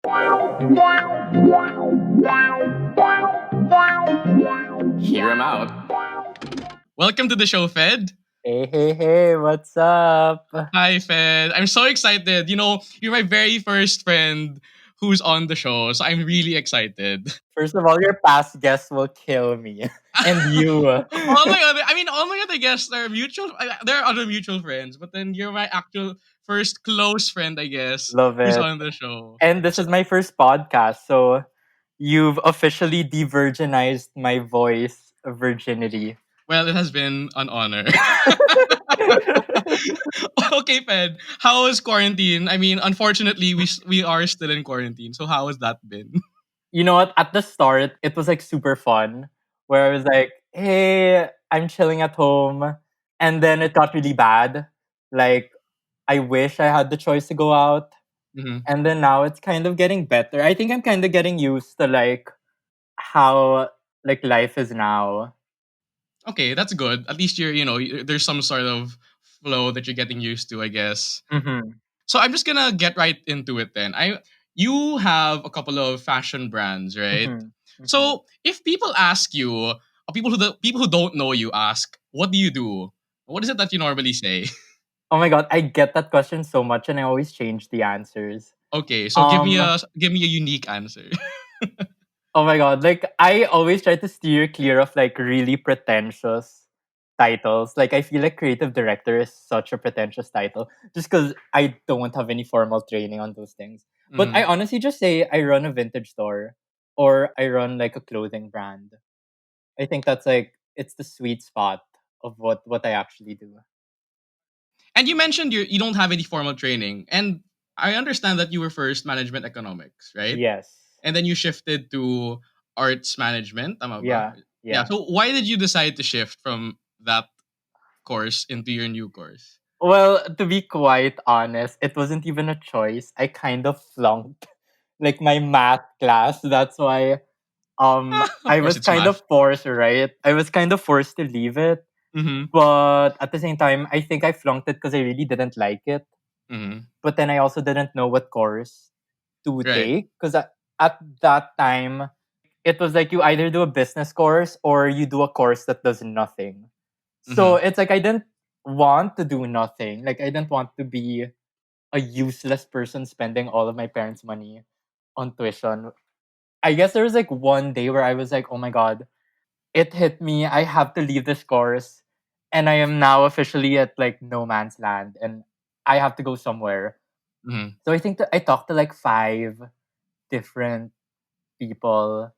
Hear him out. Welcome to the show, Fed. Hey, what's up? Hi, Fed. I'm so excited. You're my very first friend who's on the show, so I'm really excited. First of all, your past guests will kill me. And you. all my other guests are mutual. There are other mutual friends, but then you're my actual first close friend, I guess, Love who's it. on the show. And this So, is my first podcast, so you've officially de-virginized my voice virginity. well, it has been an honor. Okay, Fed. How was quarantine? I mean, unfortunately, we are still in quarantine. So how has that been? You know what? At the start, it was like super fun, where I was like, hey, I'm chilling at home. And then it got really bad. Like, I wish I had the choice to go out. Mhm. And then now it's kind of getting better. I think I'm kind of getting used to like how like life is now. Okay, that's good. At least there's some sort of flow that you're getting used to, I guess. Mm-hmm. So I'm just gonna get right into it then. You have a couple of fashion brands, right? Mm-hmm. Mm-hmm. So if people ask you, people who don't know you ask, what do you do? What is it that you normally say? Oh my god, I get that question so much, and I always change the answers. Okay, so give me Um, a unique answer. oh my god, like I always try to steer clear of like really pretentious titles. Like I feel like creative director is such a pretentious title, just because I don't have any formal training on those things. But I Mhm. honestly just say I run a vintage store or I run like a clothing brand. I think that's like it's the sweet spot of what I actually do. And you mentioned you don't have any formal training, and I understand that you were first management economics, right? Yes. And then you shifted to arts management, tama ba? Yeah. Yeah. Yeah. So why did you decide to shift from that course into your new course? Well, to be quite honest, it wasn't even a choice. I kind of flunked like my math class. That's why Of I course, was it's kind math. of forced, right? I was kind of forced to leave it. Mm-hmm. But at the same time, I think I flunked it because I really didn't like it. Mm-hmm. But then I also didn't know what course to Right. take because at that time it was like you either do a business course or you do a course that does nothing. So Mm-hmm. it's like I didn't want to do nothing. Like I didn't want to be a useless person spending all of my parents' money on tuition. I guess there was like one day where I was like, oh my god, it hit me. I have to leave this course. And I am now officially at like no man's land and I have to go somewhere. Mm-hmm. So I think that I talked to like five different people.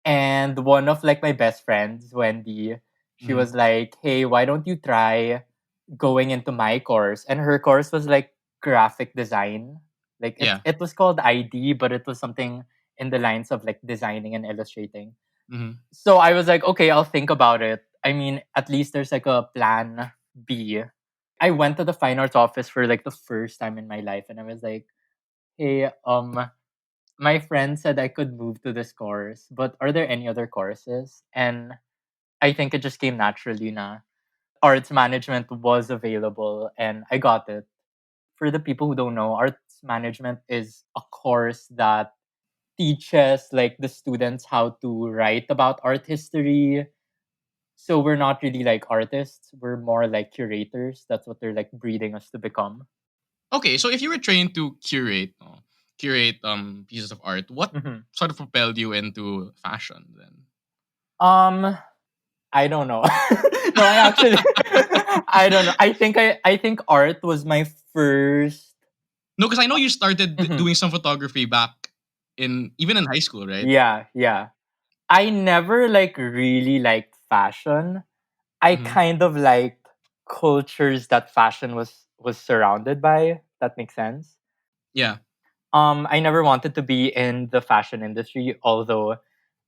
And one of like my best friends, Wendy, she Mm-hmm. was like, hey, why don't you try going into my course? And her course was like graphic design. Like Yeah. it was called ID, but it was something in the lines of like designing and illustrating. Mm-hmm. So I was like, okay, I'll think about it. I mean, at least there's like a plan B. I went to the fine arts office for like the first time in my life and I was like, hey, my friend said I could move to this course, but are there any other courses? And I think it just came naturally na. Arts management was available and I got it. For the people who don't know, arts management is a course that teaches like the students how to write about art history. So we're not really like artists, we're more like curators. That's what they're like breeding us to become. Okay, so if you were trained to curate, no, curate pieces of art, what Mhm. sort of propelled you into fashion then? Um I don't know. No, I actually I don't know. I think art was my first. No, because I know you started Mhm. doing some photography back in even in high school, right? Yeah, yeah. I never like really liked fashion. I Mm-hmm. kind of liked cultures that fashion was surrounded by. That makes sense. Yeah. I never wanted to be in the fashion industry, although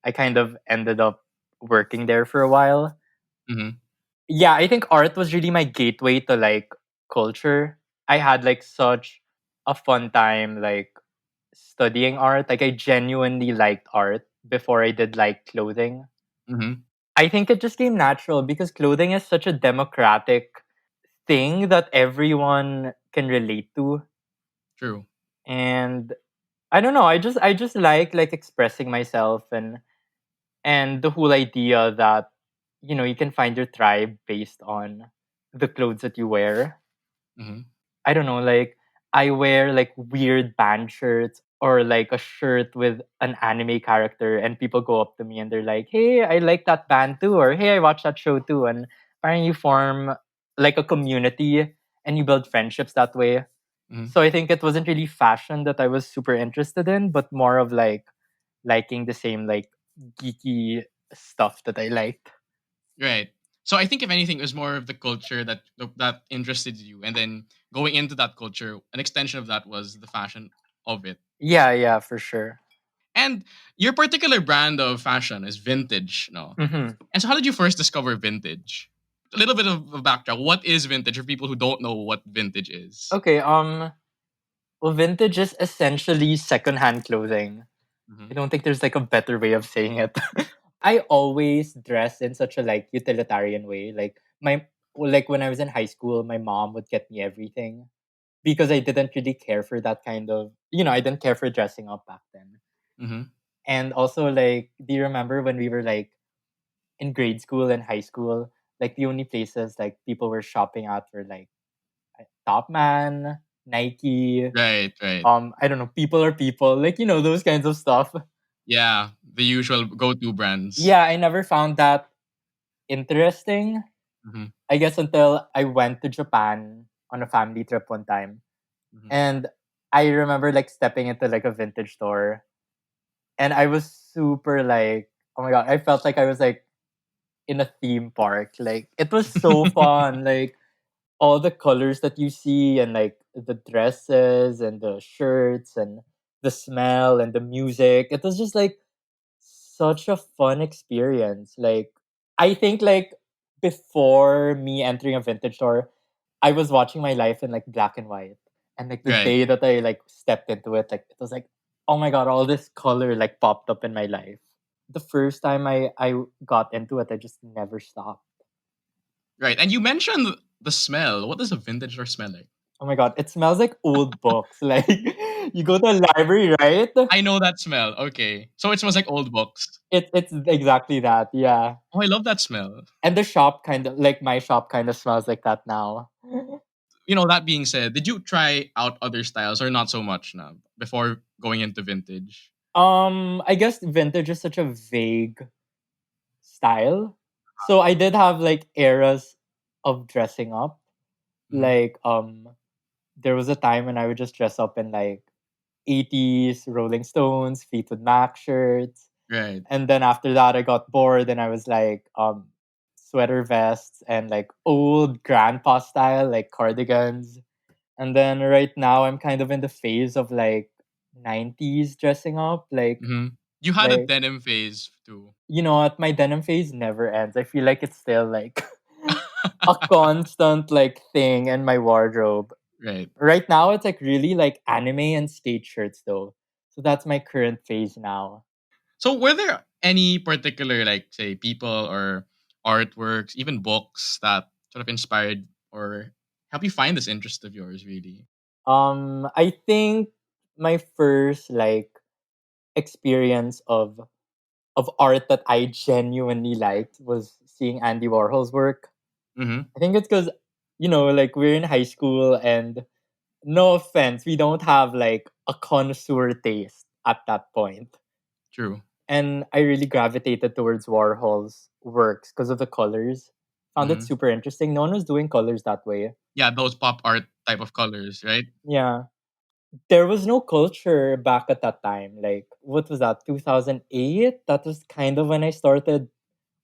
I kind of ended up working there for a while. Mm-hmm. Yeah, I think art was really my gateway to like culture. I had like such a fun time like studying art. Like I genuinely liked art before I did like clothing. Mm-hmm. I think it just came natural because clothing is such a democratic thing that everyone can relate to. True. And I don't know. I just like expressing myself and the whole idea that you can find your tribe based on the clothes that you wear. Mm-hmm. I don't know, like I wear like weird band shirts or like a shirt with an anime character and people go up to me and they're like, "Hey, I like that band too," or "Hey, I watched that show too." And apparently you form like a community and you build friendships that way. Mm-hmm. So I think it wasn't really fashion that I was super interested in, but more of like liking the same like geeky stuff that I liked. Right. So I think if anything, it was more of the culture that interested you, and then going into that culture, an extension of that was the fashion of it. Yeah, yeah, for sure. And your particular brand of fashion is vintage, no? Hmm. And so, how did you first discover vintage? A little bit of a backtrack. What is vintage for people who don't know what vintage is? Okay, well, vintage is essentially secondhand clothing. Mm-hmm. I don't think there's like a better way of saying it. I always dress in such a like utilitarian way. Like when I was in high school, my mom would get me everything because I didn't really care for that kind of, I didn't care for dressing up back then. Mm-hmm. And also like, do you remember when we were like in grade school and high school, like the only places like people were shopping at were like Top Man, Nike, Right, right. I don't know, people are people, like those kinds of stuff. Yeah, the usual go-to brands. Yeah, I never found that interesting. Mm-hmm. I guess until I went to Japan on a family trip one time. Mm-hmm. And I remember like stepping into like a vintage store and I was super like, oh my god, I felt like I was like in a theme park. Like it was so fun. Like all the colors that you see and like the dresses and the shirts and the smell and the music. It was just like such a fun experience. Like I think like before me entering a vintage store, I was watching my life in like black and white. And like the Right. day that I like stepped into it, like it was like, oh my god, all this color like popped up in my life. The first time I got into it, I just never stopped. Right. And you mentioned the smell. What does a vintage store smell like? Oh my god, it smells like old books. Like you go to a library, right? I know that smell. Okay. So it smells like old books. It's exactly that, yeah. Oh, I love that smell. And the shop kind of like my shop kind of smells like that now. That being said, did you try out other styles or not so much now before going into vintage? I guess vintage is such a vague style. So I did have like eras of dressing up. Hmm. Like there was a time when I would just dress up in like 80s Rolling Stones, Fleetwood Mac shirts. Right. And then after that I got bored and I was like sweater vests and like old grandpa style like cardigans. And then right now I'm kind of in the phase of like 90s dressing up Hmm. You had a like denim phase too. you know what, my denim phase never ends. I feel like it's still like a constant like thing in my wardrobe. Right. Right now it's like really like anime and skate shirts though. So that's my current phase now. So were there any particular, like, say, people or artworks, even books that sort of inspired or help you find this interest of yours really? I think my first like experience of art that I genuinely liked was seeing Andy Warhol's work. Hmm. I think it's because, like we're in high school and no offense, we don't have like a connoisseur taste at that point. True. And I really gravitated towards Warhol's works because of the colors. Found it Hmm. super interesting. No one was doing colors that way. Yeah, those pop art type of colors, right? Yeah. There was no culture back at that time. Like, what was that, 2008? That was kind of when I started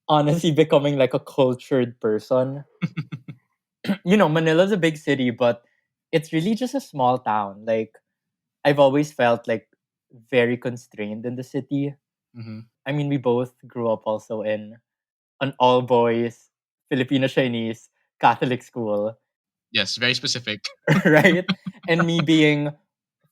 honestly becoming like a cultured person. Manila's a big city, but it's really just a small town. Like, I've always felt like very constrained in the city. Hmm. I mean, we both grew up also in an all boys Filipino Chinese Catholic school, Yes, very specific. right? And me being,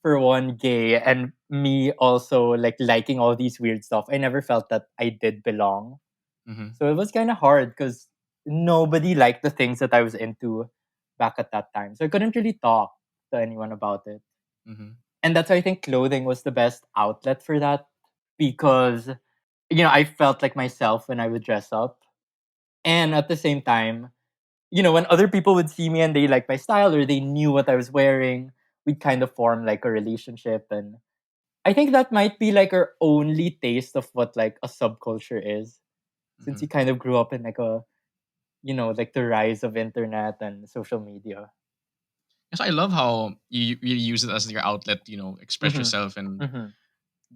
for one, gay, and me also like liking all these weird stuff, I never felt that I did belong. Hmm. So it was kind of hard because nobody liked the things that I was into back at that time. So I couldn't really talk to anyone about it. Hmm. And that's why I think clothing was the best outlet for that, because I felt like myself when I would dress up. And at the same time, when other people would see me and they like my style or they knew what I was wearing, we'd kind of form like a relationship. And I think that might be like our only taste of what like a subculture is, since Hmm. we kind of grew up in like like the rise of internet and social media. So I love how you really use it as your outlet, express Mm-hmm. yourself, and Mm-hmm.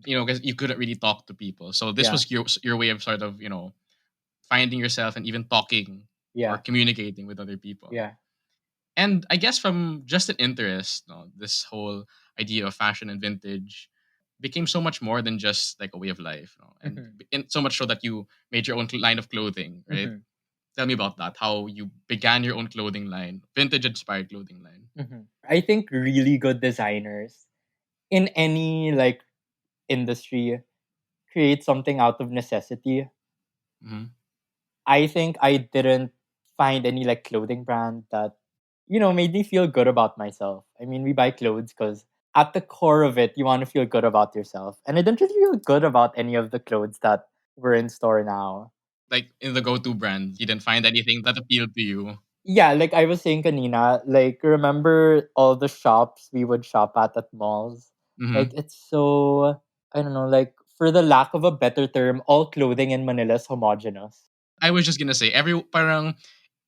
because you couldn't really talk to people. So this Yeah. was your way of sort of, finding yourself and even talking or Yeah. communicating with other people. Yeah. And I guess from just an interest, this whole idea of fashion and vintage became so much more than just like a way of life, Mm-hmm. and so much so that you made your own line of clothing, right? Mm-hmm. Tell me about that. How you began your own clothing line, vintage inspired clothing line. Mm-hmm. I think really good designers in any like industry create something out of necessity. Hmm. I think I didn't find any like clothing brand that made me feel good about myself. I mean, we buy clothes because at the core of it, you want to feel good about yourself. And I didn't really feel good about any of the clothes that were in store now. Like in the go-to brand, you didn't find anything that appealed to you. Yeah, like I was saying kanina, like remember all the shops we would shop at malls? Like Hmm. it's so, I don't know, like for the lack of a better term, all clothing in Manila is homogenous. I was just gonna say parang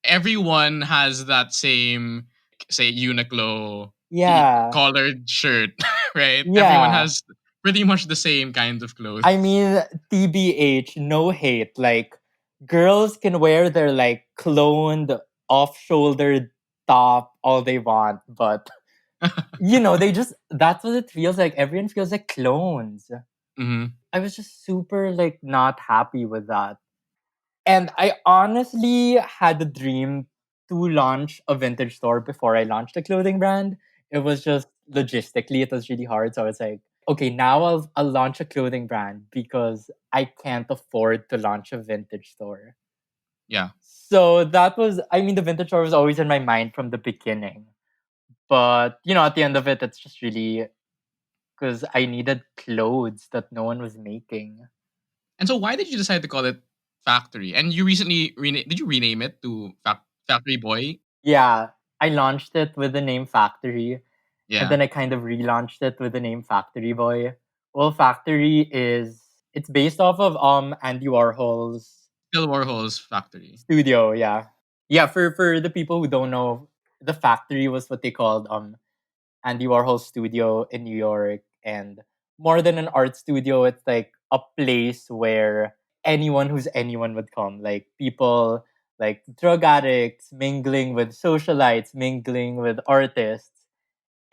everyone has that same, say, Uniqlo Yeah. collared shirt, right? Everyone Yeah. has pretty much the same kind of I clothes. mean, TBH, no hate. Like, girls can wear their like cloned off-shoulder top all they want, but they just that's what it feels like. Everyone feels like clones. Hmm. I was just super like not happy with that. And I honestly had a dream to launch a vintage store before I launched a clothing brand. It was just logistically, it was really hard. So I was like, okay, now I'll launch a clothing brand because I can't afford to launch a vintage store. Yeah. So that was, I mean, the vintage store was always in my mind from the beginning. But, at the end of it, it's just really because I needed clothes that no one was making. And so, why did you decide to call it Factory? And you recently did you rename it to Factory Boy? Yeah, I launched it with the name Factory, and Yeah, then I kind of relaunched it with the name Factory Boy. Well, Factory is it's based off of Andy Warhol's Phil Warhol's Factory. studio. Yeah, yeah. For the people who don't know, the Factory was what they called Andy Warhol's studio in New York, and more than an art studio, it's like a place where anyone who's anyone would come. Like people like drug addicts mingling with socialites, mingling with artists.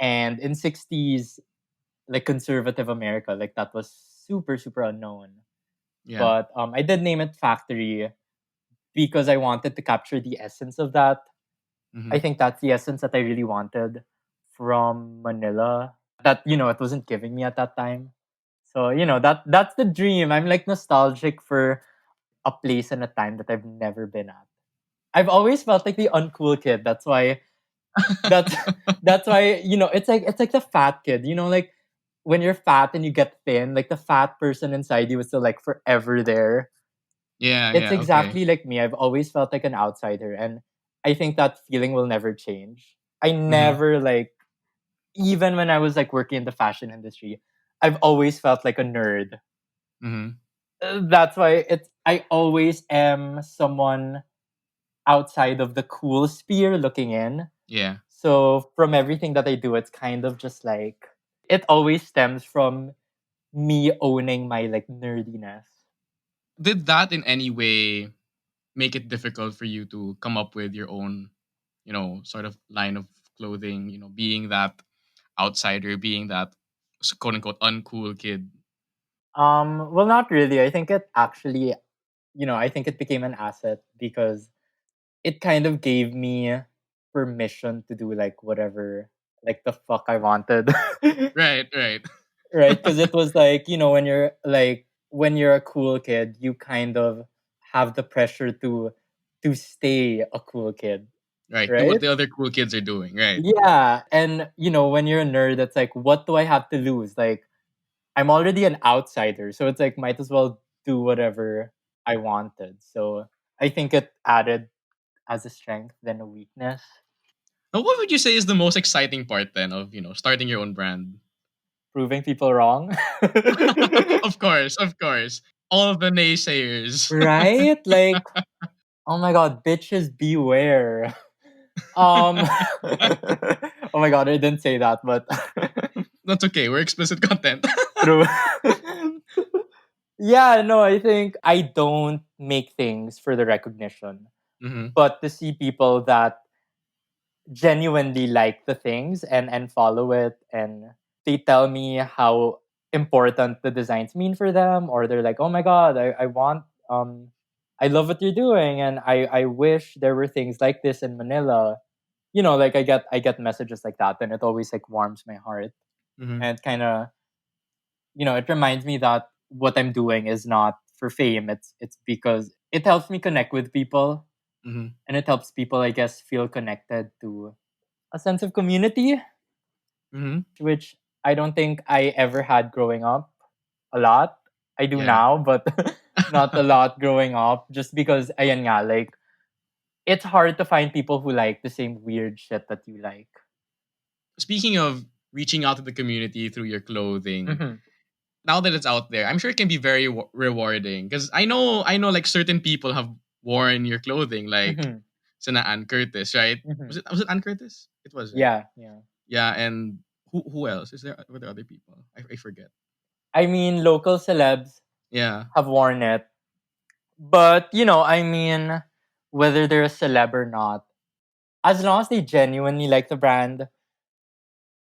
And in 60s, like conservative America, like that was super, super unknown. Yeah. But I did name it Factory because I wanted to capture the essence of that. I Hmm. think that's the essence that I really wanted from Manila that it wasn't giving me at that time. So, that's the dream. I'm like nostalgic for a place and a time that I've never been at. I've always felt like the uncool kid. That's that's why, it's like the fat kid, like when you're fat and you get thin, like the fat person inside you is still like forever there. Yeah, It's yeah, okay. exactly like me. I've always felt like an outsider, and I think that feeling will never change. I Hmm. never like even when I was like working in the fashion industry, I've always felt like a nerd. Hmm. That's why I always am someone outside of the cool sphere looking in. Yeah. So from everything that I do, it's kind of just like it always stems from me owning my like nerdiness. Did that in any way make it difficult for you to come up with your own, sort of line of clothing, being that outsider, being that quote unquote uncool kid? Well, not really. I think it actually, I think it became an asset because it kind of gave me permission to do like whatever, like the fuck I wanted. Right, right. Right? Because it was like, when you're a cool kid, you kind of have the pressure to stay a cool kid. Right. Do what right? the other cool kids are doing. Right. Yeah, and when you're a nerd, it's like, what do I have to lose? Like, I'm already an outsider, so it's like might as well do whatever I wanted. So I think it added as a strength than a weakness. Now, what would you say is the most exciting part then of starting your own brand? Proving people wrong. Of course, of course. All of the naysayers. Right? Like, oh my god, bitches beware. Um Oh my god, I didn't say that, but That's okay. We're explicit content. true. Yeah, no, I think I don't make things for the recognition, Hmm. but to see people that genuinely like the things and follow it, and they tell me how important the designs mean for them, or they're like, oh my god, I want I love what you're doing, and I wish there were things like this in Manila. Like I get messages like that, and it always like warms my heart, Hmm. and kind of it reminds me that what I'm doing is not for fame. It's because it helps me connect with people, Hmm. and it helps people, I guess, feel connected to a sense of community, Hmm. which I don't think I ever had growing up a lot. I do Yeah. now, but not a lot growing up, just because ayan nga, like it's hard to find people who like the same weird shit that you like. Speaking of reaching out to the community through your clothing, Mm-hmm. now that it's out there, I'm sure it can be very rewarding because I know like certain people have worn your clothing, like Mm-hmm. Sina Ann Curtis, right? Mm-hmm. Was it Ann Curtis? It was, right? Yeah, yeah. Yeah, and who else? Were there other people? I forget. I mean, local celebs Yeah. have worn it, but I mean, whether they're a celeb or not, as long as they genuinely like the brand,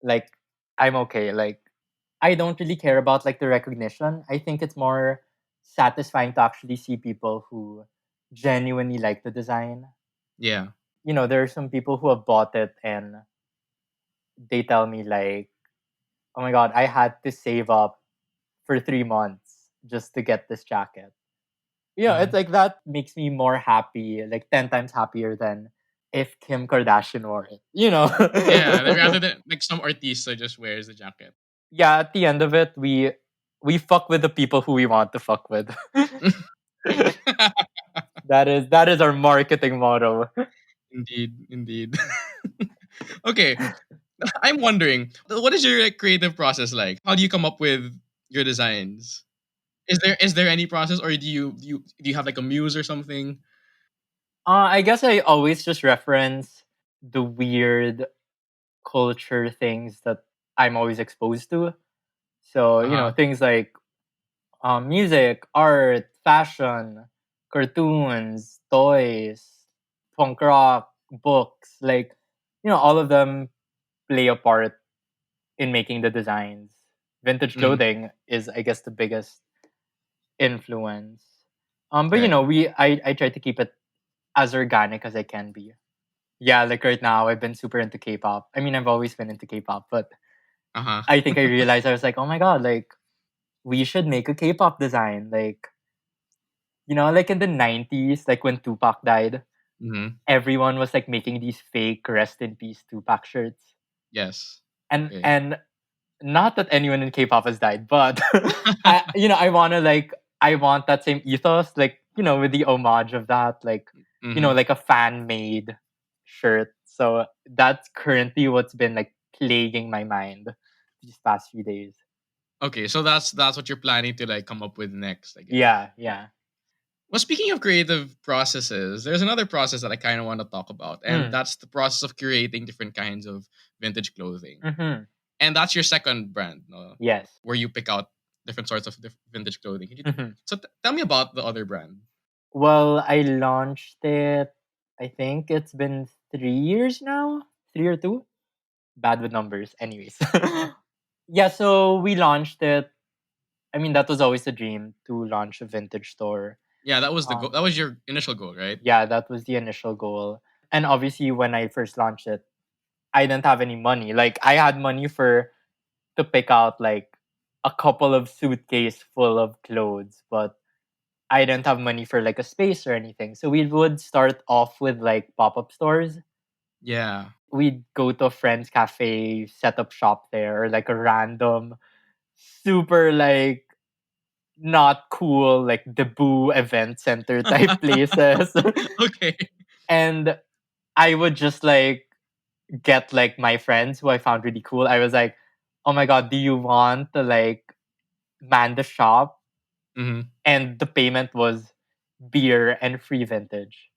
like I'm okay. Like I don't really care about like the recognition. I think it's more satisfying to actually see people who genuinely like the design. Yeah. There are some people who have bought it and they tell me like, "Oh my god, I had to save up for 3 months just to get this jacket." It's Mhm. like that makes me more happy, like 10 times happier than if Kim Kardashian wore it. Yeah, rather than like some artista just wears the jacket. Yeah, at the end of it, we fuck with the people who we want to fuck with. Right. that is our marketing motto. Indeed, indeed. Okay, I'm wondering, what is your like, creative process like? How do you come up with your designs? Is there any process, or do you have like a muse or something? I guess I always just reference the weird culture things that I'm always exposed to. So, Uh huh. things like music, art, fashion, cartoons, toys, punk rock, books, like, all of them play a part in making the designs. Vintage Hmm. clothing is, I guess, the biggest influence. But Right. I try to keep it as organic as I can be. Yeah, like right now, I've been super into K-pop. I mean, I've always been into K-pop, but Uh huh. I think I realized I was like, oh my god, like we should make a K-pop design. Like like in the '90s, like when Tupac died, Hmm. everyone was like making these fake rest in peace Tupac shirts, Yes. and Okay. and not that anyone in K-pop has died, but I want that same ethos, like with the homage of that, Hmm. like a fan made shirt. So that's currently what's been like plaguing my mind these past few days. Okay, so that's what you're planning to like come up with next, I guess. Yeah, yeah. Well, speaking of creative processes, there's another process that I kind of want to talk about, and Mm. that's the process of curating different kinds of vintage clothing. Mm-hmm. And that's your second brand, no? Yes. Where you pick out different sorts of vintage clothing. Mm-hmm. So tell me about the other brand. Well, I launched it. I think it's been 3 years now, 3 or 2. Bad with numbers, anyways. Yeah, so we launched it. I mean, that was always a dream to launch a vintage store. Yeah, that was the goal. Um, That was your initial goal, right? yeah, that was the initial goal. And obviously, when I first launched it, I didn't have any money. Like, I had money for to pick out like a couple of suitcase full of clothes, but I didn't have money for like a space or anything. So we would start off with like pop up stores. Yeah. We'd go to a friend's cafe, set up shop there, or like a random, super like not cool, like debut event center type places. Okay. And I would just like get like my friends who I found really cool. I was like, oh my god, do you want to like man the shop? Hmm. And the payment was beer and free vintage.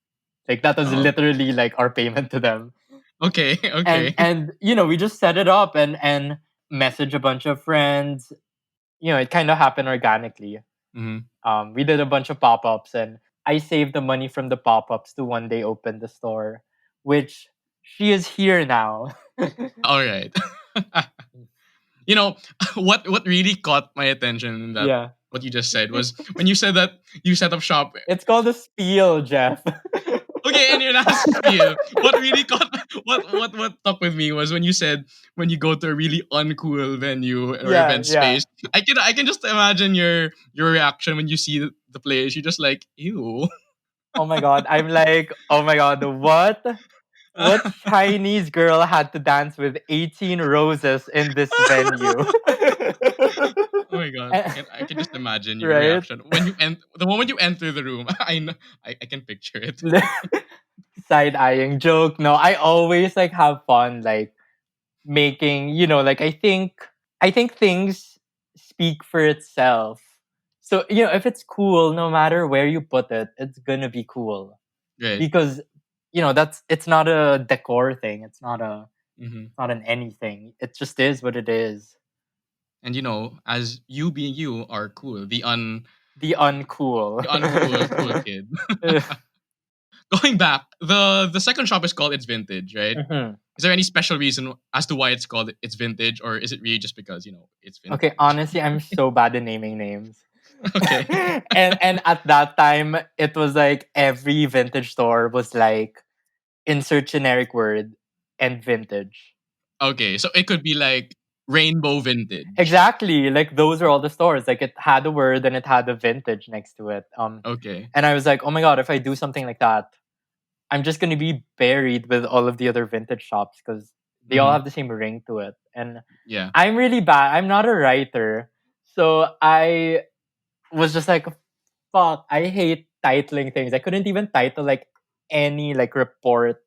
Like that was Oh. literally like our payment to them. Okay. Okay. And you know, we just set it up and message a bunch of friends. You know, it kind of happened organically. Hmm. We did a bunch of pop-ups, and I saved the money from the pop-ups to one day open the store, which she is here now. All right. You know what really caught my attention in that Yeah. what you just said was when you said that you set up shop. It's called a spiel, Jeff. Okay, in your last spiel, what really caught what stuck with me was when you said when you go to a really uncool venue or Yeah, event yeah. space. I can just imagine your reaction when you see the place. You're just like, ew. Oh my god. I'm like, oh my god, what Chinese girl had to dance with 18 roses in this venue? Oh my god, Eh, I can just imagine your right? reaction when the moment you enter the room. I know I can picture it. Side eyeing joke. No, I always like have fun like making, you know, like I think things speak for itself. So, you know, if it's cool, no matter where you put it, it's gonna be cool. Right. Because, you know, it's not a decor thing. Hmm. It's not an anything. It just is what it is. And as you being you are cool, The uncool. the uncool cool kid. Going back, the second shop is called It's Vintage, right? Mhm. Is there any special reason as to why it's called It's Vintage, or is it really just because it's Okay, vintage? honestly, I'm so bad at naming names. Okay. And at that time, it was like every vintage store was like insert generic word and vintage. Okay, so it could be like Rainbow Vintage. Exactly, like those are all the stores. Like it had a word and it had a vintage next to it. Okay. And I was like, oh my god, if I do something like that, I'm just gonna be buried with all of the other vintage shops because they all Hmm. have the same ring to it. And Yeah. I'm really bad. I'm not a writer, so I was just like, fuck, I hate titling things. I couldn't even title like any like report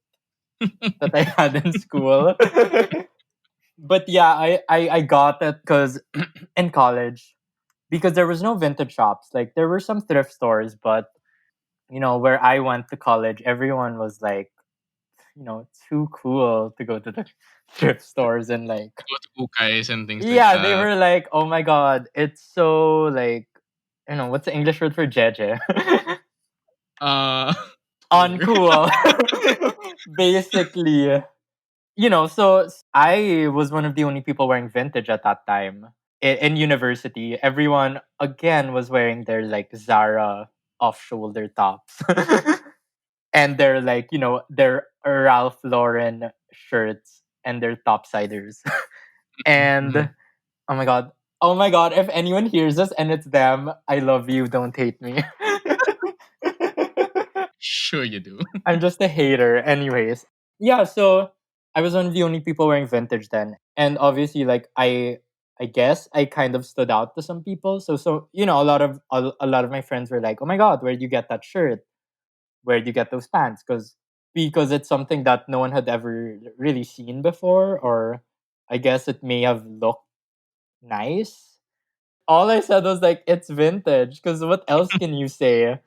that I had in school. But yeah, I got it because in college, because there was no vintage shops. Like there were some thrift stores, but you know, where I went to college, everyone was like, you know, too cool to go to the thrift stores and like Go to Ukais and things like yeah, they that. were like, oh my god, it's so like you know, what's the English word for jeje? Uh, poor. Uncool. Basically. You know, so I was one of the only people wearing vintage at that time. In university, everyone again was wearing their like Zara off shoulder tops. And their like, you know, their Ralph Lauren shirts and their topsiders. Mhm. And oh my god. Oh my god, if anyone hears this and it's them, I love you, don't hate me. Sure you do. I'm just a hater. Anyways. Yeah, so I was one of the only people wearing vintage then. And obviously like I guess I kind of stood out to some people. So you know, a lot of my friends were like, "Oh my god, where would you get that shirt? Where would you get those pants?" Because it's something that no one had ever really seen before, or I guess it may have looked nice. All I said was like, "It's vintage." Because what else can you say?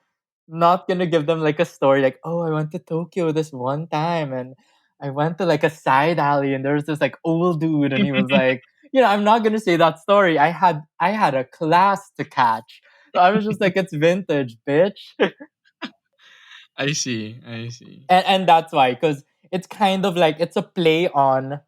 Not gonna give them like a story like, oh, I went to Tokyo this one time and I went to like a side alley and there was this like old dude and he was like, you know, I'm not gonna say that story. I had a class to catch. So I was just like, it's vintage, bitch. I see. I see. And that's why, because it's kind of like it's a play on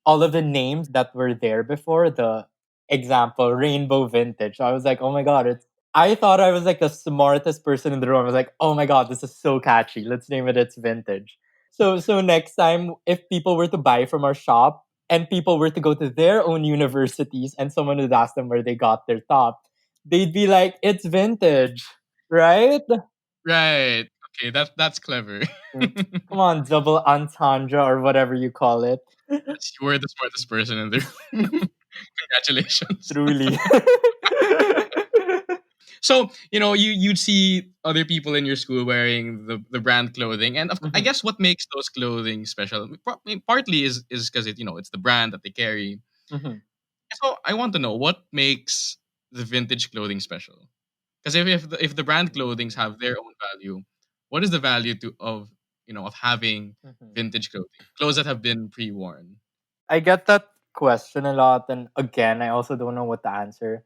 all of the names that were there before. The example, Rainbow Vintage. So I was like, oh my god, I thought I was like the smartest person in the room. I was like, "Oh my god, this is so catchy. Let's name it It's Vintage." So next time if people were to buy from our shop and people were to go to their own universities and someone would ask them where they got their top, they'd be like, "It's vintage." Right? Right. Okay, that's clever. Mm, come on, double entendre or whatever you call it. Yes, you were the smartest person in the room. Congratulations. Truly. So you'd see other people in your school wearing the brand clothing, and I Mhm, guess what makes those clothing special, partly is because it's the brand that they carry. mhm, So I want to know what makes the vintage clothing special. Because if the brand clothings mm, have their own value, what is the value of having mhm. vintage clothes that have been pre-worn? I get that question a lot, and again, I also don't know what to answer.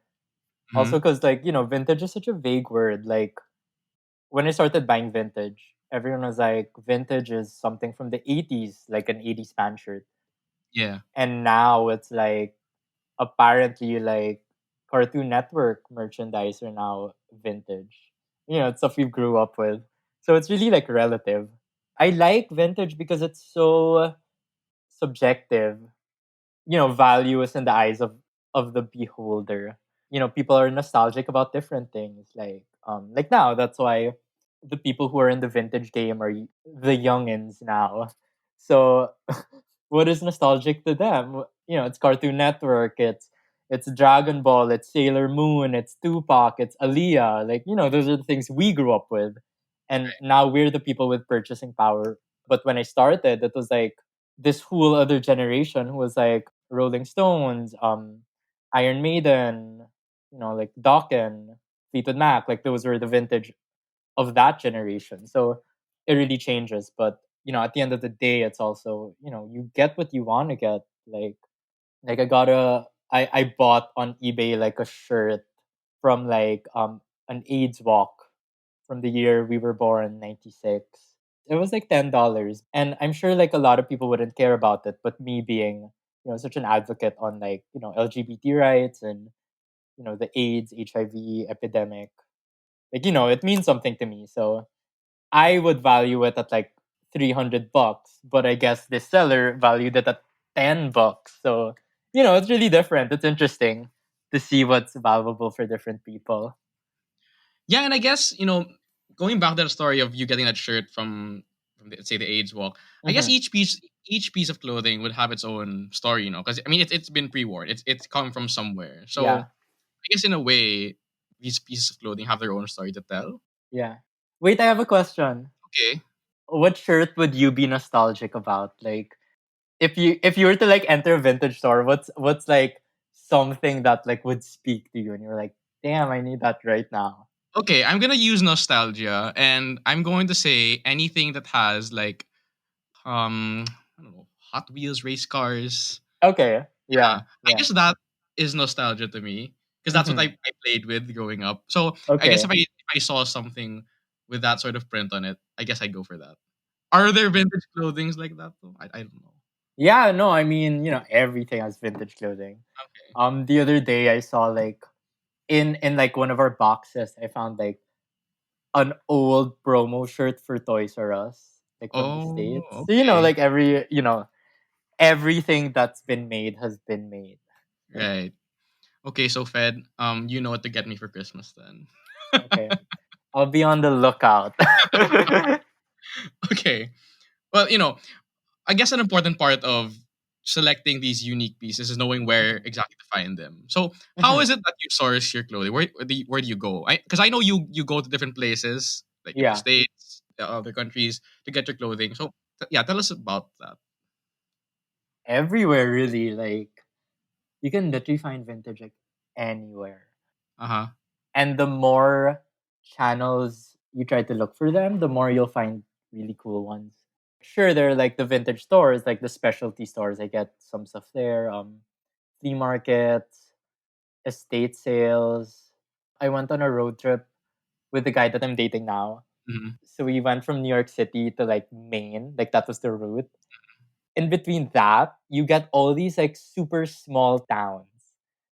Also, Hmm. because vintage is such a vague word. Like when I started buying vintage, everyone was like, "Vintage is something from the '80s, like an '80s pant shirt," Yeah, and now it's like apparently like Cartoon Network merchandise are now vintage. It's stuff we grew up with, so it's really like relative. I like vintage because it's so subjective. Value is in the eyes of the beholder. People are nostalgic about different things. Like now, that's why the people who are in the vintage game are the youngins now. So what is nostalgic to them? It's Cartoon Network, it's Dragon Ball, it's Sailor Moon, it's Tupac, it's Aaliyah. Like, those are the things we grew up with. And now we're the people with purchasing power. But when I started, it was like this whole other generation who was like Rolling Stones, Iron Maiden, like Dokken, Fleetwood Mac, like those were the vintage of that generation. So it really changes. But at the end of the day, it's also you get what you want to get. Like I bought on eBay like a shirt from like an AIDS walk from the year we were born, 96. It was like $10. And I'm sure like a lot of people wouldn't care about it, but me being, such an advocate on like, LGBT rights and, the AIDS, HIV epidemic, like, it means something to me. So I would value it at like $300, but I guess the seller valued it at $10. So, it's really different. It's interesting to see what's valuable for different people. yeah, and I guess going back to the story of you getting that shirt from say the AIDS walk. I guess Hmm. each piece of clothing would have its own story, because I mean it's been pre-worn. It's come from somewhere. So Yeah. I guess in a way, these pieces of clothing have their own story to tell. Yeah. Wait, I have a question. Okay. What shirt would you be nostalgic about? Like if you were to like enter a vintage store, what's like something that like would speak to you and you're like, damn, I need that right now. Okay, I'm gonna use nostalgia, and I'm going to say anything that has like I don't know, Hot Wheels race cars. Okay. Yeah, Yeah. I Yeah. guess that is nostalgia to me because that's what Hmm. I played with growing up. So I guess Okay. if I saw something with that sort of print on it, I guess I'd go for that. Are there vintage clothings like that though? I don't know. Yeah, no, I mean, everything has vintage clothing. Okay. The other day I saw like in like one of our boxes, I found like an old promo shirt for Toys R Us, like from the Oh, States. So, okay. like everything that's been made has been made. Right. Okay, so Fed, you know what to get me for Christmas then. Okay. I'll be on the lookout. Okay. Well, I guess an important part of selecting these unique pieces is knowing where Mhm, exactly to find them. So, how is mhm. it that you source your clothing? Where do you go? Because I know you go to different places, like in the Yeah. states, other countries, to get your clothing. So, yeah, tell us about that. Everywhere really. Like you can literally find vintage like anywhere. Uh huh. And the more channels you try to look for them, the more you'll find really cool ones. Sure, there are like the vintage stores, like the specialty stores. I get some stuff there. Flea markets, estate sales. I went on a road trip with the guy that I'm dating now. Hmm. So we went from New York City to like Maine, like that was the route. In between that, you get all these like super small towns,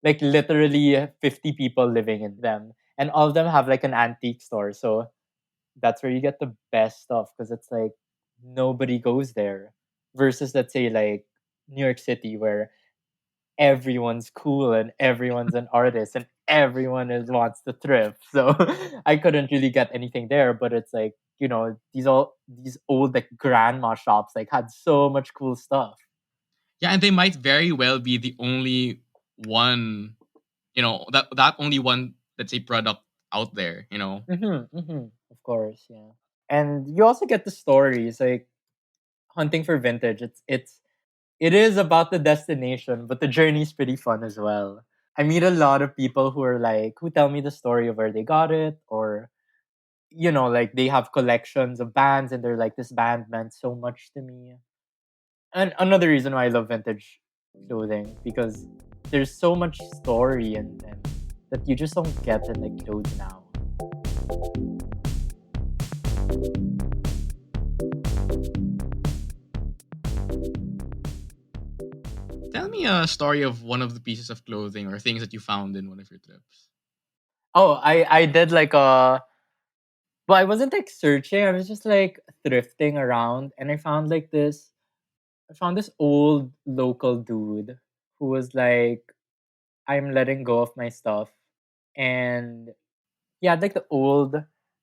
like literally 50 people living in them. And all of them have like an antique store. So that's where you get the best stuff because it's like nobody goes there. Versus, let's say, like New York City, where everyone's cool and everyone's an artist and everyone wants to thrift. So I couldn't really get anything there, but it's like these old like grandma shops like had so much cool stuff. Yeah, and they might very well be the only one, that only one, let's say, product out there, Of course, yeah. And you also get the stories like hunting for vintage. It is about the destination, but the journey is pretty fun as well. I meet a lot of people who tell me the story of where they got it, or like they have collections of bands and they're like, this band meant so much to me. And another reason why I love vintage clothing, because there's so much story in them that you just don't get in like clothes now. Tell me a story of one of the pieces of clothing or things that you found in one of your trips. Oh, I did like a well, I wasn't like searching, I was just like thrifting around, and I found this old local dude who was like, I'm letting go of my stuff. And yeah, like the old,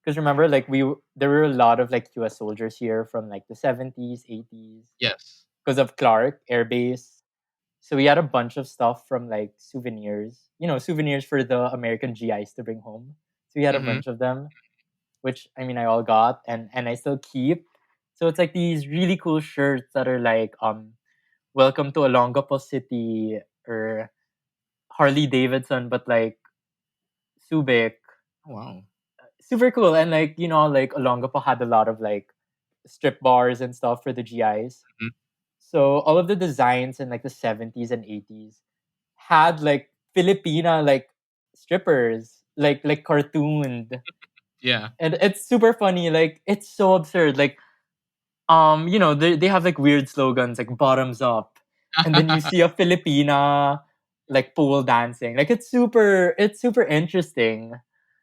because remember, like there were a lot of like US soldiers here from like the 70s, 80s, Yes. because of Clark Air Base. So we had a bunch of stuff from like souvenirs, souvenirs for the American GIs to bring home. So we had a Mm-hmm. bunch of them, which I mean I all got and I still keep. So it's like these really cool shirts that are like welcome to Olongapo City, or Harley Davidson, but like Subic. Oh, wow. Super cool. And like, like Olongapo had a lot of like strip bars and stuff for the GIs. Mhm. So all of the designs in like the 70s and 80s had like Filipina like strippers, like cartooned. Yeah. And it's super funny. Like it's so absurd. Like they have like weird slogans like bottoms up. And then you see a Filipina like pole dancing. Like it's super interesting.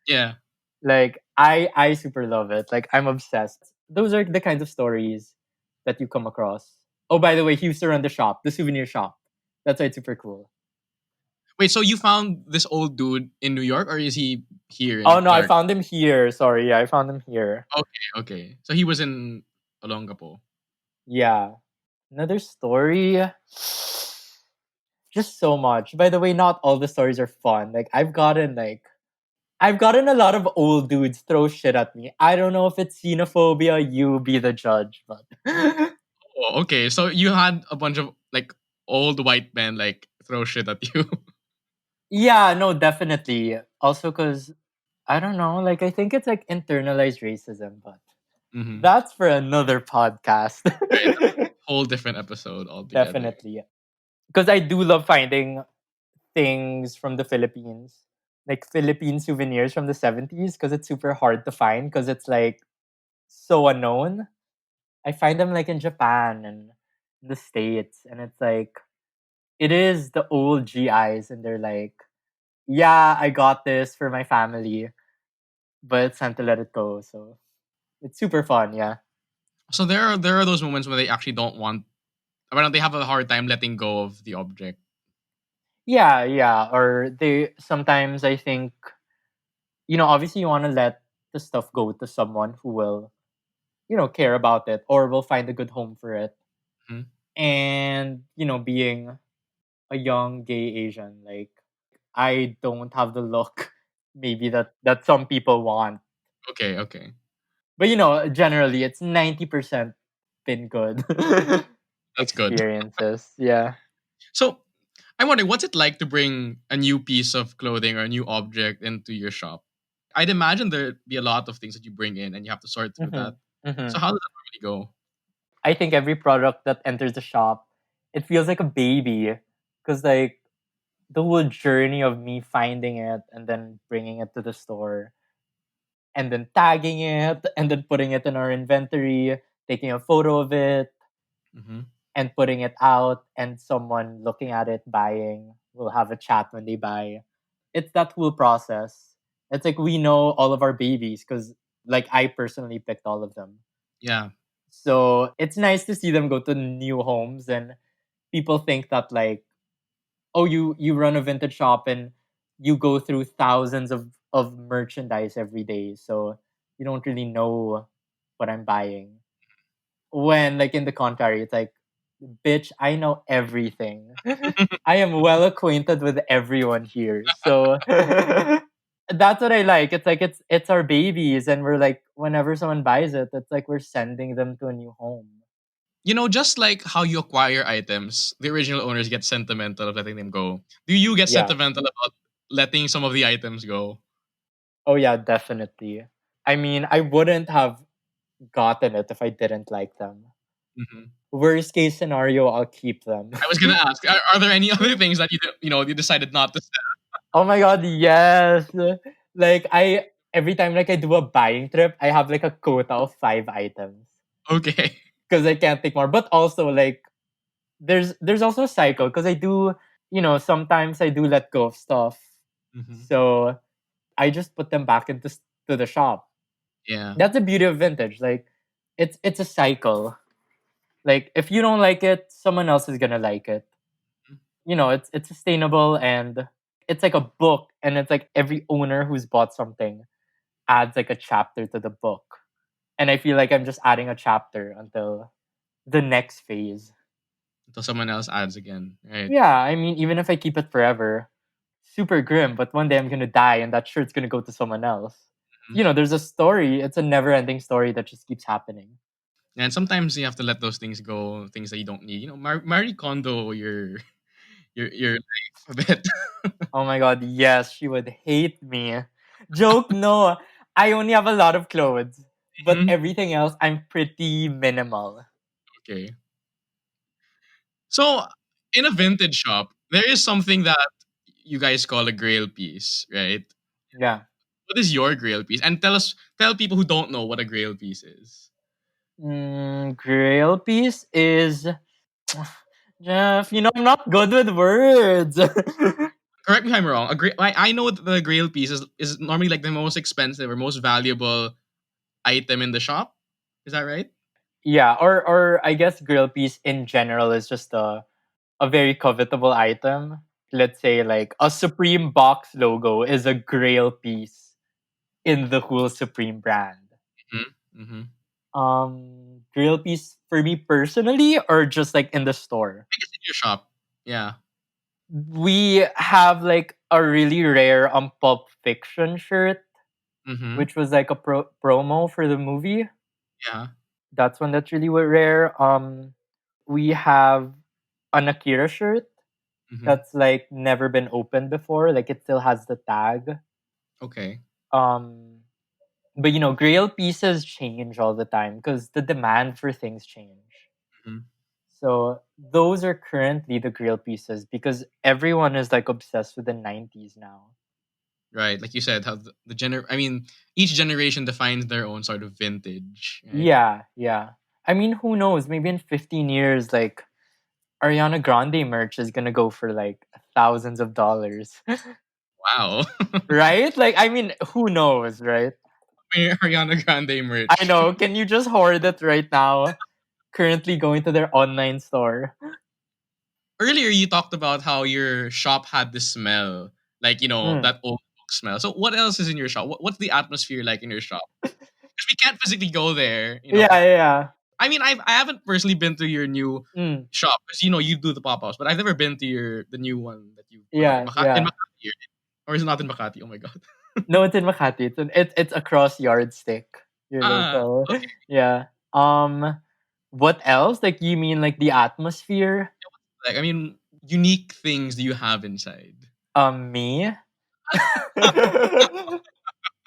Yeah. Like I super love it. Like I'm obsessed. Those are the kinds of stories that you come across. Oh, by the way, he used to run the shop, the souvenir shop. That's why it's super cool. Wait, so you found this old dude in New York, or is he here Oh in no, I Clark? found him here. Sorry, yeah, I found him here. Okay, okay. So he was in Olongapo. Yeah. Another story. Just so much. By the way, not all the stories are fun. Like I've gotten a lot of old dudes throw shit at me. I don't know if it's xenophobia, you be the judge, but Oh, okay. So you had a bunch of like old white men like throw shit at you. yeah, no, definitely. Also, because I don't know, like I think it's like internalized racism, but Mm-hmm. that's for another podcast. Right, that's a whole different episode altogether. Definitely. Because I do love finding things from the Philippines, like Philippine souvenirs from the 70s, because it's super hard to find because it's like so unknown. I find them like in Japan and the States, and it's like, it is the old GIs, and they're like, yeah, I got this for my family, but it's time to let it go. So it's super fun, yeah. So there are those moments where they actually don't want, well, they have a hard time letting go of the object. Yeah, yeah. Or they sometimes I think, obviously you want to let the stuff go to someone who will, care about it or will find a good home for it. Mhm. And, being a young gay Asian, like I don't have the look maybe that some people want. Okay, okay. But generally it's 90% been good That's good. experiences. Yeah. So I'm wondering, what's it like to bring a new piece of clothing or a new object into your shop? I'd imagine there'd be a lot of things that you bring in and you have to sort through hmm that. hmm So how does that normally go? I think every product that enters the shop, it feels like a baby, because like the whole journey of me finding it and then bringing it to the store and then tagging it and then putting it in our inventory, taking a photo of it Hmm. and putting it out, and someone looking at it buying will have a chat when they buy. It's that whole process. It's like we know all of our babies because like I personally picked all of them. Yeah. So it's nice to see them go to new homes, and people think that like, oh, you run a vintage shop and you go through thousands of merchandise every day, so you don't really know what I'm buying. When like in the contrary, it's like, bitch, I know everything. I am well acquainted with everyone here. So that's what I like. It's like it's our babies, and we're like whenever someone buys it, it's like we're sending them to a new home. Just like how you acquire items, the original owners get sentimental of letting them go. Do you get Yeah. sentimental about letting some of the items go? Oh yeah, definitely. I mean, I wouldn't have gotten it if I didn't like them. Hmm. Worst case scenario, I'll keep them. I was gonna ask, are there any other things that you decided not to sell? Oh my god, yes. Like I every time like I do a buying trip, I have like a quota of 5 items Okay. because I can't take more. But also like there's also a cycle because I do, sometimes I do let go of stuff. Hmm. So I just put them back to the shop. Yeah. That's the beauty of vintage. Like it's a cycle. Like if you don't like it, someone else is gonna like it. It's sustainable, and it's like a book, and it's like every owner who's bought something adds like a chapter to the book. And I feel like I'm just adding a chapter until the next phase. Until someone else adds again, right? Yeah, I mean, even if I keep it forever, super grim, but one day I'm gonna die and that shirt's gonna go to someone else. Mhm. There's a story, it's a never ending story that just keeps happening. And sometimes you have to let those things go, things that you don't need. Marie Kondo your life a bit. Oh my god, yes, she would hate me. Joke, no. I only have a lot of clothes, but Mhm. everything else I'm pretty minimal. Okay. So in a vintage shop, there is something that you guys call a grail piece, right? Yeah. What is your grail piece? And tell people who don't know what a grail piece is. Grail piece is Jeff, I'm not good with words. Correct me if I'm wrong. I know that the grail piece is normally like the most expensive or most valuable item in the shop. Is that right? Yeah, or I guess grill piece in general is just a very covetable item. Let's say like a Supreme box logo is a grail piece in the whole Supreme brand. Mm-hmm. Mm-hmm. Grill piece for me personally, or just like in the store. I guess in your shop. Yeah. We have like a really rare Pulp Fiction shirt, Mm-hmm. which was like a promo for the movie. Yeah. That's one that's really rare. We have an Akira shirt Mm-hmm. that's like never been opened before. Like it still has the tag. Okay. Um, but grail pieces change all the time because the demand for things change. Mm-hmm. So those are currently the grail pieces because everyone is like obsessed with the 90s now. Right. Like you said, how I mean, each generation defines their own sort of vintage, right? Yeah, yeah. I mean, who knows? Maybe in 15 years, like Ariana Grande merch is gonna go for like thousands of dollars. Wow. Right? Like, I mean, who knows, right? Ariana Grande I merch. know. Can you just hoard it right now? Currently going to their online store. Earlier, you talked about how your shop had this smell, like Mm. that old book smell. So, what else is in your shop? What's the atmosphere like in your shop? Because we can't physically go there. Yeah, yeah, yeah. I mean, I haven't personally been to your new Mm. shop because you do the pop ups, but I've never been to the new one that you put up in Yeah, yeah. Makati, or is it not in Makati? Oh my god. No, it's in Makati. It's across Yardstick. Your Ah, local. okay. Yeah. What else? Like you mean like the atmosphere? Like, I mean, unique things do you have inside? Me?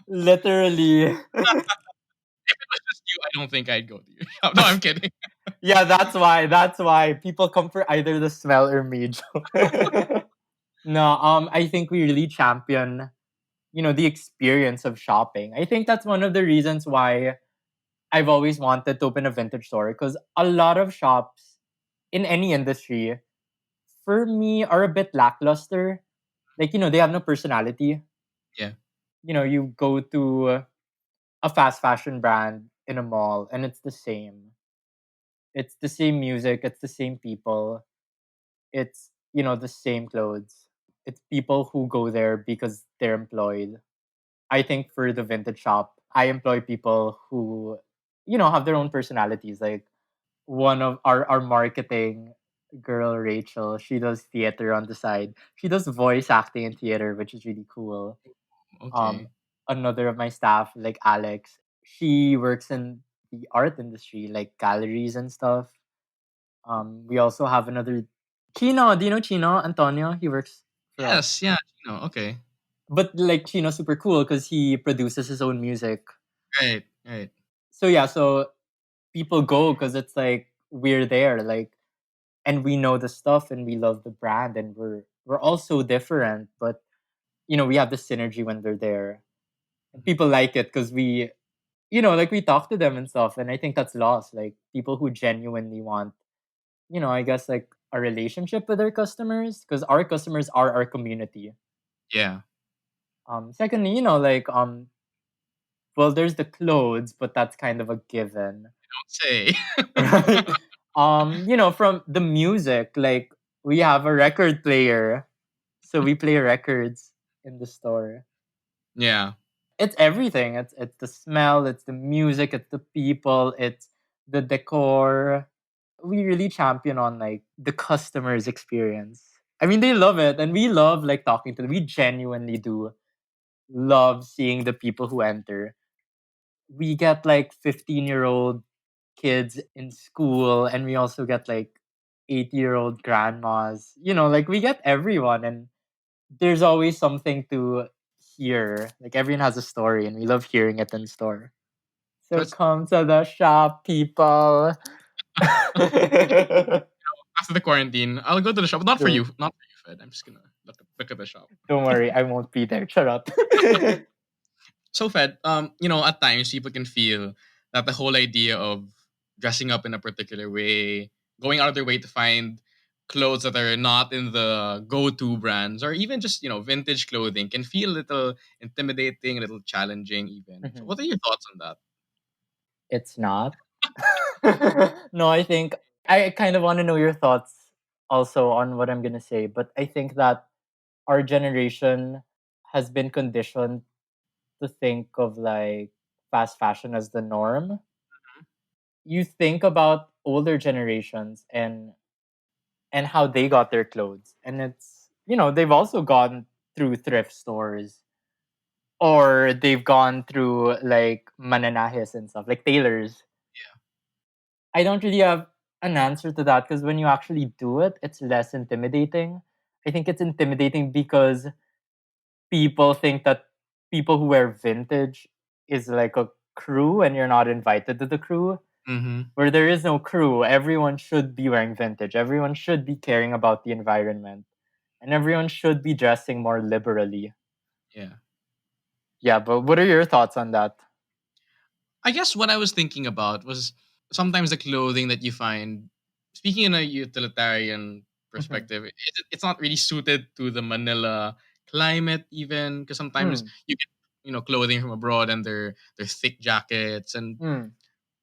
Literally. If it was just you, I don't think I'd go to your shop. No, I'm kidding. Yeah, that's why. That's why people come for either the smell or me. No, I think we really champion, the experience of shopping. I think that's one of the reasons why I've always wanted to open a vintage store because a lot of shops in any industry, for me, are a bit lackluster. Like, they have no personality. Yeah. You go to a fast fashion brand in a mall and it's the same. It's the same music, it's the same people, it's, the same clothes. It's people who go there because they're employed. I think for the vintage shop, I employ people who have their own personalities. Like one of our marketing girl, Rachel, she does theater on the side. She does voice acting in theater, which is really cool. Um, Okay. Another of my staff, like Alex, she works in the art industry, like galleries and stuff. We also have another Chino. Do you know Chino Antonio? He works for us. Yes. Yeah. Okay. But like Chino's super cool because he produces his own music. Right. Right. So yeah, so people go because it's like we're there, like, and we know the stuff and we love the brand and we're all so different, but we have the synergy when they're there. And Mhm. people like it because we, like we talk to them and stuff. And I think that's lost. Like people who genuinely want, I guess like a relationship with their customers because our customers are our community. Yeah. Secondly, like well, there's the clothes, but that's kind of a given. Don't say. Right? From the music, like we have a record player, so we play records in the store. Yeah. It's everything. It's the smell, it's the music, it's the people, it's the decor. We really champion on like the customer's experience. I mean, they love it, and we love like talking to them. We genuinely do love seeing the people who enter. We get like 15-year-old kids in school, and we also get like 80-year-old grandmas. Like we get everyone, and there's always something to hear. Like everyone has a story, and we love hearing it in store. So So it's come to the shop, people. after the quarantine, I'll go to the shop. Not for True. you. Not for you, Fed. I'm just gonna look at the shop. Don't worry, I won't be there. Shut up. So Fed, at times people can feel that the whole idea of dressing up in a particular way, going out of their way to find clothes that are not in the go-to brands, or even just vintage clothing, can feel a little intimidating, a little challenging, even. So, Mhm. what are your thoughts on that? It's not. No, I think I kind of want to know your thoughts also on what I'm going to say, but I think that our generation has been conditioned to think of like fast fashion as the norm. You think about older generations and how they got their clothes, and it's they've also gone through thrift stores, or they've gone through like mananajes and stuff like tailors. I don't really have an answer to that because when you actually do it, it's less intimidating. I think it's intimidating because people think that people who wear vintage is like a crew and you're not invited to the crew. Mm-hmm. Where there is no crew, everyone should be wearing vintage. Everyone should be caring about the environment. And everyone should be dressing more liberally. Yeah. Yeah, but what are your thoughts on that? I guess what I was thinking about was sometimes the clothing that you find, speaking in a utilitarian Mhm. perspective, it's not really suited to the Manila climate, even because sometimes Mm. you get clothing from abroad and they're thick jackets, and Mm.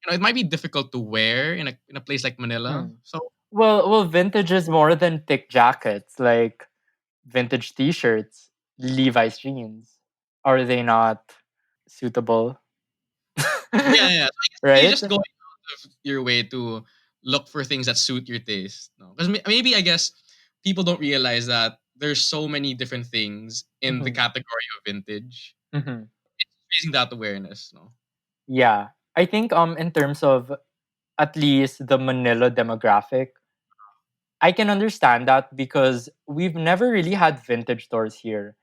it might be difficult to wear in a place like Manila. Mm. So Well, vintage is more than thick jackets. Like vintage T-shirts, Levi's jeans. Are they not suitable? yeah, yeah. So I guess you Right? just going out of your way to look for things that suit your taste. No, because maybe I guess people don't realize that there's so many different things in the Mhm. category of vintage. Mhm. Raising that awareness. No. Yeah. I think in terms of at least the Manila demographic, I can understand that because we've never really had vintage stores here.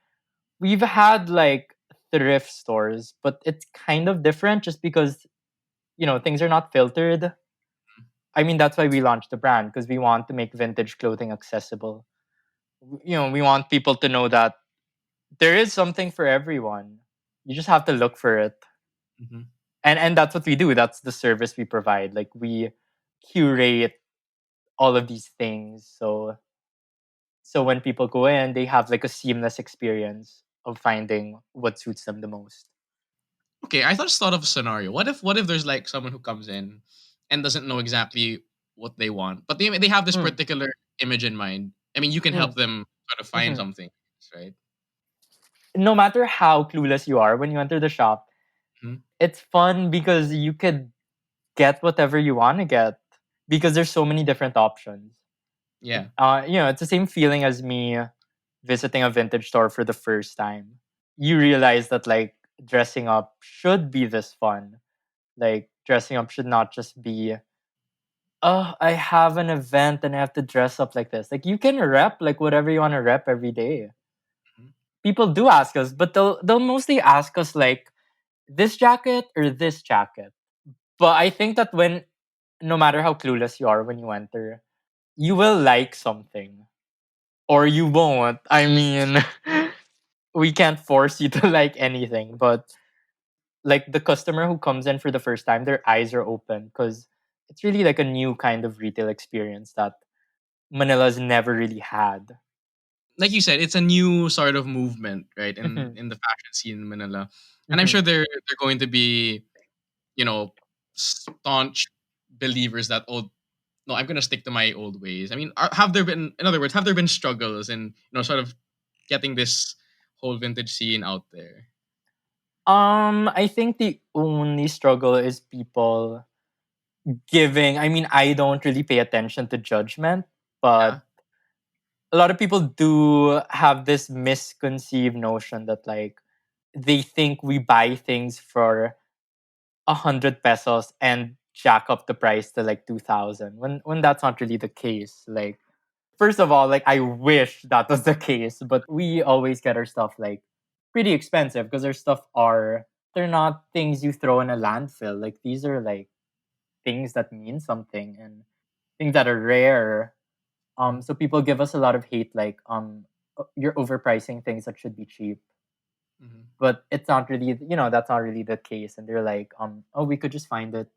We've had like thrift stores, but it's kind of different just because, things are not filtered. I mean, that's why we launched the brand because we want to make vintage clothing accessible. We want people to know that there is something for everyone. You just have to look for it. Mm-hmm. And that's what we do. That's the service we provide. Like we curate all of these things. So when people go in, they have like a seamless experience of finding what suits them the most. Okay, I just thought of a scenario. What if there's like someone who comes in and doesn't know exactly what they want, but they have this Mm, particular image in mind. I mean, you can help mm, them sort of find mhm. something, right? No matter how clueless you are when you enter the shop, Mhm. it's fun because you could. get whatever you want to get because there's so many different options. Yeah. It's the same feeling as me visiting a vintage store for the first time. You realize that like dressing up should be this fun. Like dressing up should not just be, oh, I have an event and I have to dress up like this. Like you can rep like whatever you want to rep every day. Mhm. People do ask us, but they'll mostly ask us like this jacket or this jacket. But I think that when no matter how clueless you are when you enter, you will like something or you won't. I mean, we can't force you to like anything, but like the customer who comes in for the first time, their eyes are open because it's really like a new kind of retail experience that Manila's never really had. Like you said, it's a new sort of movement, right? In Mhm, in the fashion scene in Manila. And I'm sure mhm. they're going to be, you know, staunch believers that, oh no, I'm gonna stick to my old ways. I mean, have there been, in other words, have there been struggles in, sort of getting this whole vintage scene out there? I think the only struggle is people giving. I mean, I don't really pay attention to judgment, Yeah. but a lot of people do have this misconceived notion that like they think we buy things for 100 pesos and jack up the price to like 2,000 when that's not really the case. Like first of all, like I wish that was the case, but we always get our stuff like pretty expensive because our stuff are they're not things you throw in a landfill. Like these are like things that mean something and things that are rare. Mhm. So people give us a lot of hate like you're overpricing things that should be cheap. Mhm. But it's not really, that's not really the case. And they're like, oh, we could just find it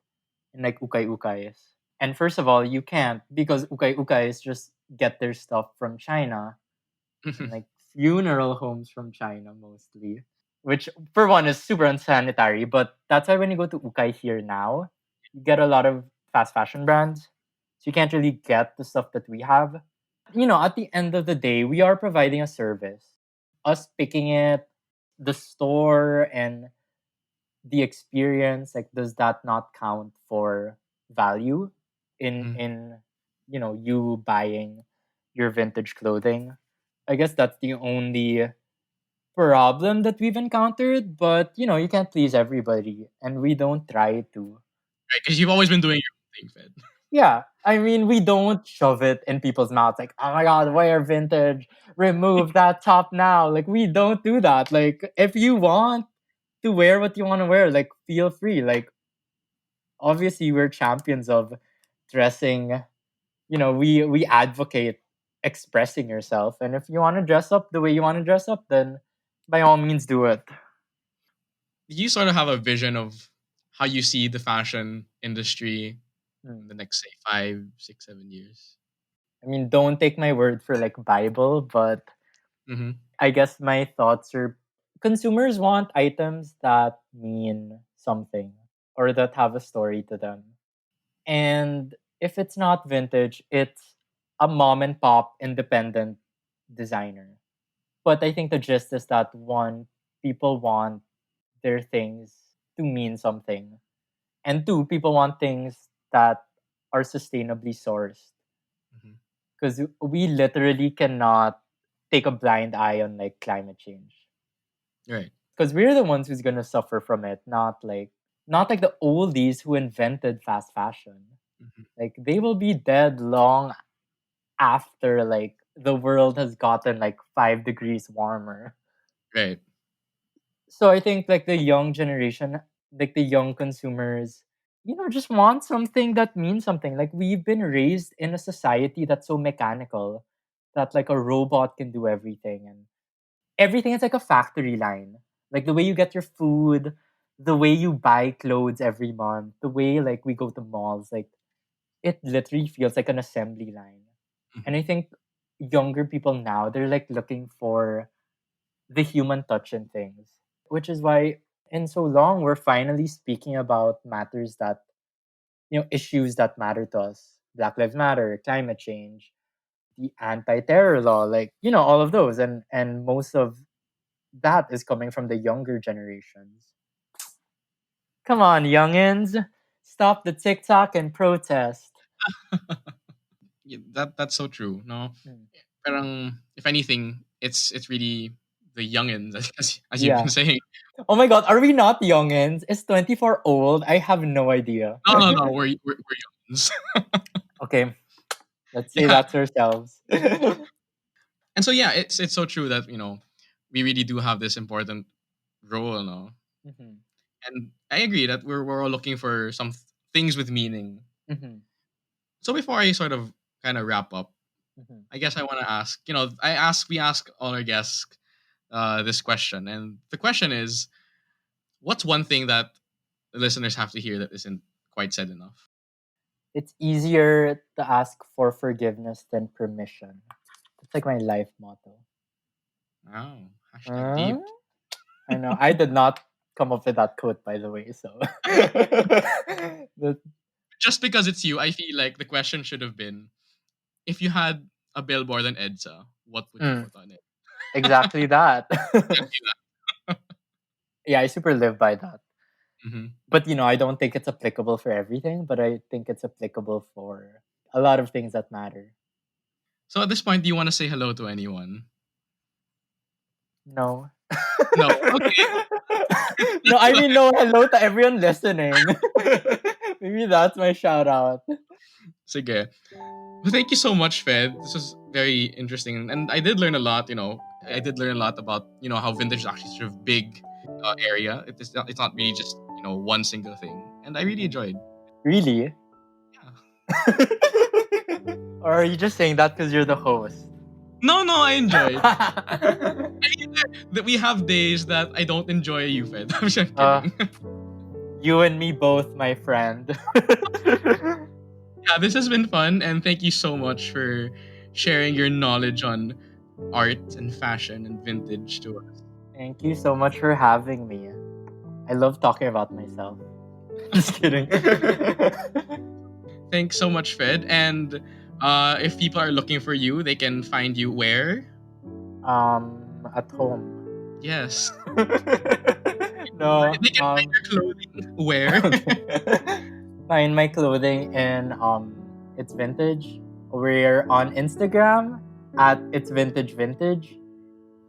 in like ukay ukays. And first of all, you can't because ukay ukays just get their stuff from China and like funeral homes from China mostly, which for one is super unsanitary. But that's why when you go to ukay here now, you get a lot of fast fashion brands. So you can't really get the stuff that we have. At the end of the day, we are providing a service. Us picking it, the store, and the experience, like, does that not count for value in Mhm. you buying your vintage clothing? I guess that's the only problem that we've encountered, but you can't please everybody, and we don't try to. Right, because you've always been doing your own thing, Fed. Yeah, I mean, we don't shove it in people's mouths like, "Oh my god, wear vintage, remove that top now." Like, we don't do that. Like, if you want to wear what you want to wear, like, feel free. Like, obviously, we're champions of dressing. We advocate expressing yourself, and if you want to dress up the way you want to dress up, then by all means do it. Do you sort of have a vision of how you see the fashion industry in the Hmm. next, say, 5, 6, 7 years? I mean, don't take my word for like Bible, but Mm-hmm. I guess my thoughts are consumers want items that mean something or that have a story to them. And if it's not vintage, it's a mom and pop independent designer. But I think the gist is that one, people want their things to mean something. And two, people want things that are sustainably sourced. Mm-hmm. Because we literally cannot take a blind eye on like climate change. Right. Because we're the ones who's gonna suffer from it, not like the oldies who invented fast fashion. Mm-hmm. Like they will be dead long after like the world has gotten like 5 degrees warmer. Right. So I think like the young generation, like the young consumers, just want something that means something. Like we've been raised in a society that's so mechanical that like a robot can do everything and everything is like a factory line. Like the way you get your food, the way you buy clothes every month, the way like we go to malls, like it literally feels like an assembly line. And Mm-hmm. I think younger people now, they're like looking for the human touch in things, which is why in so long we're finally speaking about matters that, issues that matter to us. Black Lives Matter, climate change, the anti-terror law, like, all of those. And most of that is coming from the younger generations. Come on, youngins. Stop the TikTok and protest. Yeah, that's so true. No, Mm. parang if anything, it's really the youngins, as you've been Yeah. saying. Oh my god, are we not youngins? Is 24 old? I have no idea. No, no, no, we're youngins. Okay, let's say Yeah, that to ourselves. and so yeah, it's so true that we really do have this important role, no. Mhm, And I agree that we're all looking for some things with meaning. mhm, So before I sort of kind of wrap up, mhm. I guess I want to ask. We ask all our guests this question, and the question is, what's one thing that the listeners have to hear that isn't quite said enough? It's easier to ask for forgiveness than permission. It's like my life motto. Oh, hashtag Huh? deep. I know. I did not come up with that quote, by the way. So, But, Just because it's you, I feel like the question should have been, if you had a billboard on EDSA, what would you mm, put on it? exactly that. Exactly that. Yeah, I super live by that. Hmm. But I don't think it's applicable for everything, but I think it's applicable for a lot of things that matter. So at this point, do you want to say hello to anyone? No. No. Okay. No, I mean no hello to everyone listening. Maybe that's my shout out. Sige. Well, thank you so much, Fed. This was very interesting, and I did learn a lot. I did learn a lot about how vintage is actually sort of big area. It's not really just one single thing, and I really enjoyed. Really? Yeah. Or are you just saying that because you're the host? No, no, I enjoyed. I mean, that we have days that I don't enjoy you, Fed. I'm just uh, kidding. you and me both, my friend. Yeah, this has been fun, and thank you so much for sharing your knowledge on art and fashion and vintage to us. Thank you so much for having me. I love talking about myself. Just kidding. Thanks so much, Fed. And if people are looking for you, they can find you where? At home. Yes. No, They can find your clothing where? okay. Find my clothing in it's vintage. We're on Instagram at it's vintage vintage,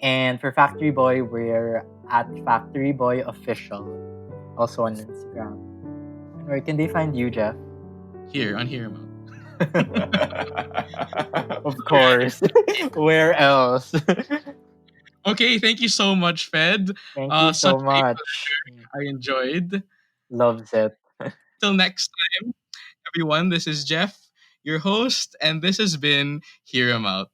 and for Factory Boy we're at Factory Boy Official, also on Instagram. And where can they find you, Jeff? Here, on Here Amount. Of course. Where else? Okay, thank you so much, Fed. Thank you Such so a much. I enjoyed. Loves it. Till next time, everyone, this is Jeff, your host, and this has been Hear 'em Out.